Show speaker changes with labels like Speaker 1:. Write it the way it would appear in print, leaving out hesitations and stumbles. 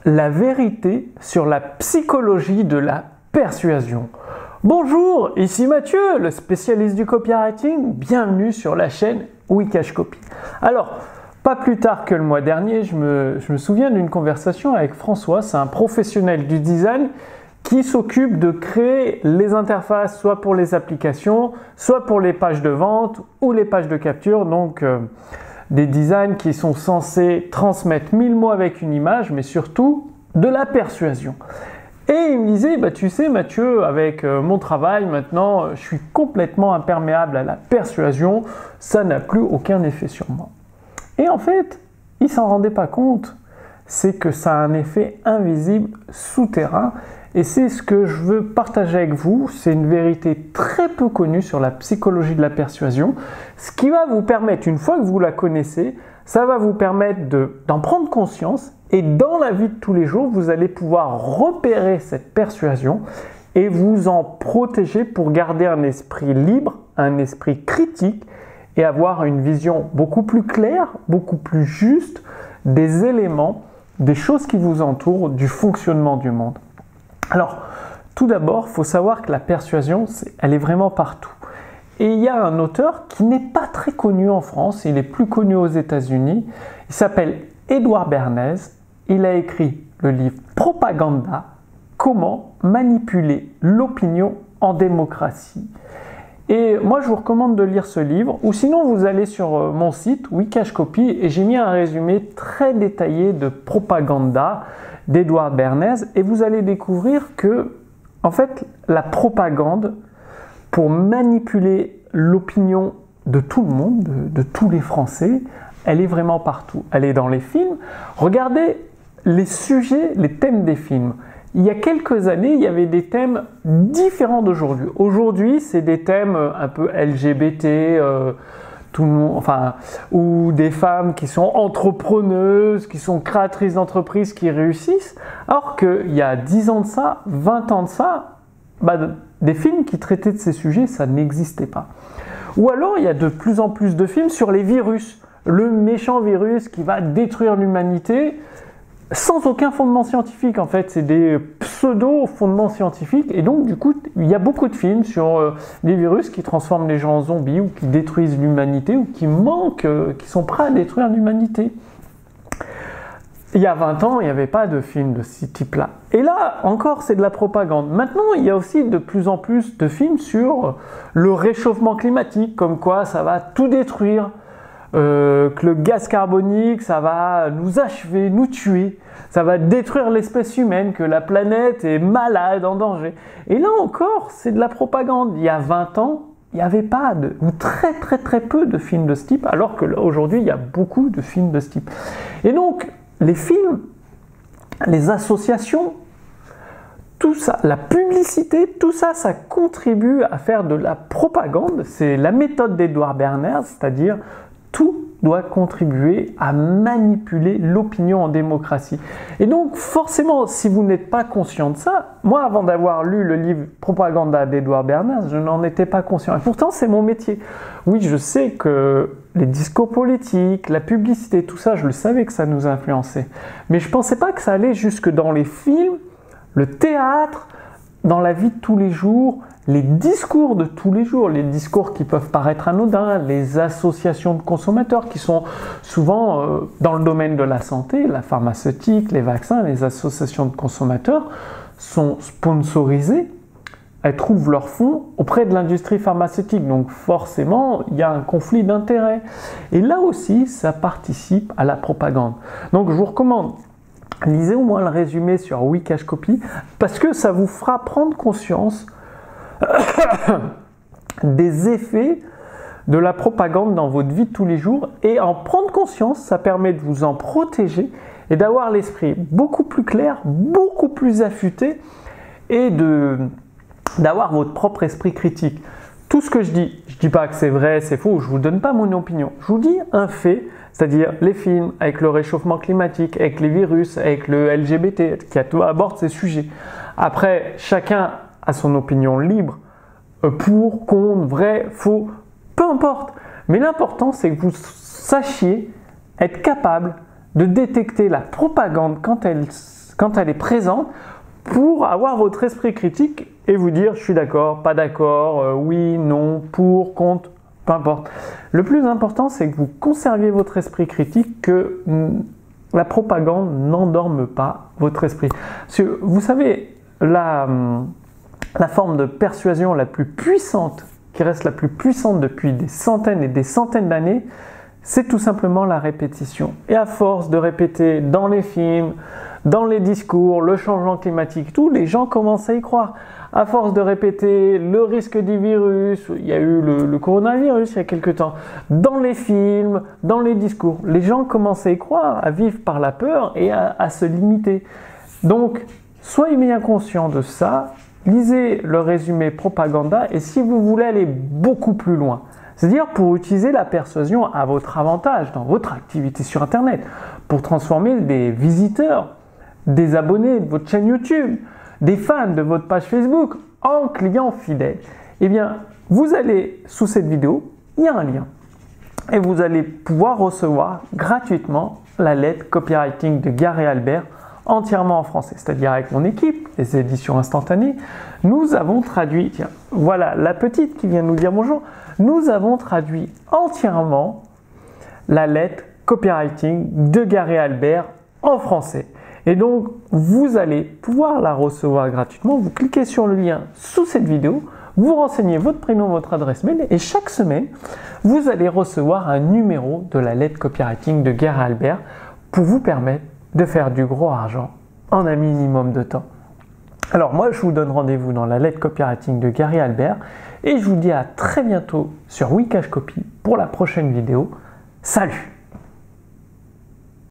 Speaker 1: la vérité sur la psychologie de la persuasion. Bonjour, ici Mathieu, le spécialiste du copywriting. Bienvenue sur la chaîne Wikash Copy. Alors, pas plus tard que le mois dernier, je me souviens d'une conversation avec François, c'est un professionnel du design qui s'occupe de créer les interfaces soit pour les applications, soit pour les pages de vente ou les pages de capture. Donc, des designs qui sont censés transmettre 1000 mots avec une image, mais surtout de la persuasion. Et il me disait, tu sais Mathieu, avec mon travail maintenant, je suis complètement imperméable à la persuasion, ça n'a plus aucun effet sur moi. Et en fait, il s'en rendait pas compte, c'est que ça a un effet invisible souterrain. Et c'est ce que je veux partager avec vous, c'est une vérité très peu connue sur la psychologie de la persuasion, ce qui va vous permettre, une fois que vous la connaissez, ça va vous permettre d'en prendre conscience et dans la vie de tous les jours, vous allez pouvoir repérer cette persuasion et vous en protéger pour garder un esprit libre, un esprit critique et avoir une vision beaucoup plus claire, beaucoup plus juste des éléments, des choses qui vous entourent, du fonctionnement du monde. Alors, tout d'abord, il faut savoir que la persuasion, elle est vraiment partout. Et il y a un auteur qui n'est pas très connu en France, il est plus connu aux États-Unis. Il s'appelle Edward Bernays. Il a écrit le livre Propaganda, comment manipuler l'opinion en démocratie. Et moi, je vous recommande de lire ce livre, ou sinon vous allez sur mon site Wikash Copy et j'ai mis un résumé très détaillé de Propaganda d'Edward Bernays et vous allez découvrir que, en fait, la propagande, pour manipuler l'opinion de tout le monde, de tous les Français, elle est vraiment partout. Elle est dans les films. Regardez les sujets, les thèmes des films. Il y a quelques années, il y avait des thèmes différents d'aujourd'hui. Aujourd'hui, c'est des thèmes un peu LGBT, ou des femmes qui sont entrepreneuses, qui sont créatrices d'entreprises, qui réussissent. Alors qu'il y a 10 ans de ça, 20 ans de ça, des films qui traitaient de ces sujets, ça n'existait pas. Ou alors, il y a de plus en plus de films sur les virus. Le méchant virus qui va détruire l'humanité sans aucun fondement scientifique. En fait, c'est des pseudo-fondements scientifiques. Et donc, du coup, il y a beaucoup de films sur des virus qui transforment les gens en zombies ou qui détruisent l'humanité ou qui sont prêts à détruire l'humanité. Il y a 20 ans, il n'y avait pas de films de ce type-là. Et là, encore, c'est de la propagande. Maintenant, il y a aussi de plus en plus de films sur le réchauffement climatique, comme quoi ça va tout détruire. Que le gaz carbonique, ça va nous achever, nous tuer, ça va détruire l'espèce humaine, que la planète est malade, en danger. Et là encore, c'est de la propagande. Il y a 20 ans, il n'y avait pas ou très très très peu de films de ce type, alors qu'aujourd'hui, il y a beaucoup de films de ce type. Et donc, les films, les associations, tout ça, la publicité, tout ça, ça contribue à faire de la propagande. C'est la méthode d'Edward Bernays, c'est-à-dire tout doit contribuer à manipuler l'opinion en démocratie. Et donc, forcément, si vous n'êtes pas conscient de ça, moi, avant d'avoir lu le livre Propaganda d'Edward Bernays, je n'en étais pas conscient. Et pourtant, c'est mon métier. Oui, je sais que les discours politiques, la publicité, tout ça, je le savais que ça nous influençait. Mais je ne pensais pas que ça allait jusque dans les films, le théâtre, dans la vie de tous les jours, les discours de tous les jours, les discours qui peuvent paraître anodins, les associations de consommateurs qui sont souvent dans le domaine de la santé, la pharmaceutique, les vaccins, les associations de consommateurs sont sponsorisées, elles trouvent leurs fonds auprès de l'industrie pharmaceutique. Donc forcément, il y a un conflit d'intérêts. Et là aussi, ça participe à la propagande. Donc je vous recommande, lisez au moins le résumé sur Wikash Copy parce que ça vous fera prendre conscience des effets de la propagande dans votre vie de tous les jours et en prendre conscience, ça permet de vous en protéger et d'avoir l'esprit beaucoup plus clair, beaucoup plus affûté et d'avoir votre propre esprit critique. Tout ce que je dis pas que c'est vrai, c'est faux, je vous donne pas mon opinion, je vous dis un fait, c'est-à-dire les films avec le réchauffement climatique, avec les virus, avec le LGBT qui aborde ces sujets. Après, chacun a son opinion libre, pour, contre, vrai, faux, peu importe. Mais l'important, c'est que vous sachiez être capable de détecter la propagande quand quand elle est présente, pour avoir votre esprit critique et vous dire je suis d'accord, pas d'accord, oui, non, pour, contre, peu importe. Le plus important, c'est que vous conserviez votre esprit critique, que la propagande n'endorme pas votre esprit. Parce que vous savez, la forme de persuasion la plus puissante, qui reste la plus puissante depuis des centaines et des centaines d'années, c'est tout simplement la répétition. Et à force de répéter dans les films, dans les discours, le changement climatique, tout, les gens commencent à y croire. À force de répéter le risque du virus, il y a eu le coronavirus il y a quelque temps, dans les films, dans les discours, les gens commencent à y croire, à vivre par la peur et à se limiter. Donc, soyez bien conscient de ça, lisez le résumé Propaganda et si vous voulez aller beaucoup plus loin, c'est-à-dire pour utiliser la persuasion à votre avantage dans votre activité sur Internet, pour transformer des visiteurs, des abonnés de votre chaîne YouTube, des fans de votre page Facebook en clients fidèles, eh bien, vous allez, sous cette vidéo, il y a un lien. Et vous allez pouvoir recevoir gratuitement la lettre copywriting de Gary Albert entièrement en français, c'est-à-dire avec mon équipe, les éditions instantanées. Nous avons traduit, tiens, voilà la petite qui vient de nous dire bonjour, nous avons traduit entièrement la lettre copywriting de Gary Albert en français. Et donc, vous allez pouvoir la recevoir gratuitement. Vous cliquez sur le lien sous cette vidéo, vous renseignez votre prénom, votre adresse mail et chaque semaine, vous allez recevoir un numéro de la lettre copywriting de Gary Albert pour vous permettre de faire du gros argent en un minimum de temps. Alors moi, je vous donne rendez-vous dans la lettre copywriting de Gary Albert et je vous dis à très bientôt sur Wikash Copy pour la prochaine vidéo. Salut!